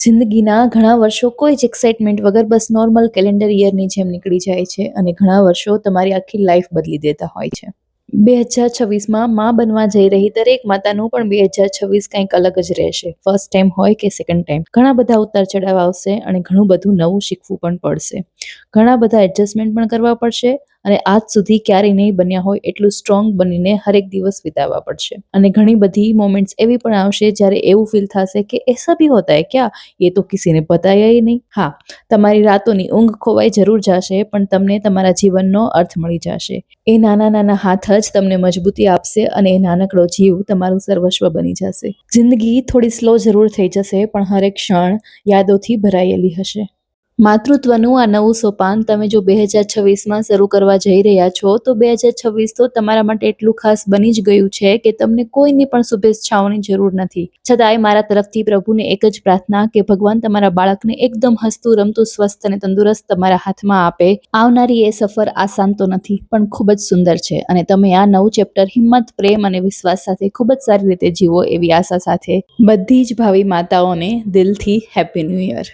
જિંદગીના ઘણા વર્ષો કોઈ જ એક્સાઇટમેન્ટ વગર બસ નોર્મલ કેલેન્ડર યરની જેમ નીકળી જાય છે અને ઘણા વર્ષો તમારી આખી લાઈફ બદલી દેતા હોય છે. 2026માં માં બનવા જઈ રહી દરેક માતાનું પણ 2026 કંઈક અલગ જ રહેશે. ફર્સ્ટ ટાઈમ હોય કે સેકન્ડ ટાઈમ, ઘણા બધા ઉતાર ચઢાવ આવશે અને ઘણું બધું નવું શીખવું પણ પડશે. ઘણા બધા એડજસ્ટમેન્ટ પણ કરવા પડશે અને આજ સુધી ક્યારેય નહીં બન્યા હોય એટલું સ્ટ્રોંગ બનીને હરેક દિવસ વિતાવવા પડશે. અને ઘણી બધી મોમેન્ટ્સ એવી પણ આવશે જ્યારે એવું ફીલ થશે કે એસા ભી હોતા હૈ ક્યા, એ તો કિસીને બતાયા ही નહીં. હા, તમારી રાતોની ઊંઘ ખોવાઈ જરૂર જશે, પણ તમને તમારા જીવનનો અર્થ મળી જશે. એ નાના નાના હાથ જ તમને મજબૂતી આપશે અને એ નાનકડો જીવ તમારું સર્વસ્વ બની જશે. જિંદગી થોડી સ્લો જરૂર થઈ જશે, પણ હરેક ક્ષણ યાદોથી ભરાયેલી હશે. માતૃત્વનું આ નવું સોપાન તમે જો 2026માં શરૂ કરવા જઈ રહ્યા છો, તો 2026 તો તમારા માટે એટલું ખાસ બની જ ગયું છે કે તમને કોઈની પણ શુભેચ્છાઓની જરૂર નથી. છતાંય મારા તરફથી પ્રભુને એક જ પ્રાર્થના કે ભગવાન તમારા બાળકને એકદમ હસતું રમતું સ્વસ્થ અને તંદુરસ્ત તમારા હાથમાં આપે. આવનારી એ સફર આસાન તો નથી, પણ ખૂબ જ સુંદર છે અને તમે આ નવું ચેપ્ટર હિંમત, પ્રેમ અને વિશ્વાસ સાથે ખૂબ જ સારી રીતે જીવો એવી આશા સાથે બધી જ ભાવિ માતાઓને દિલથી હેપી ન્યૂ યર.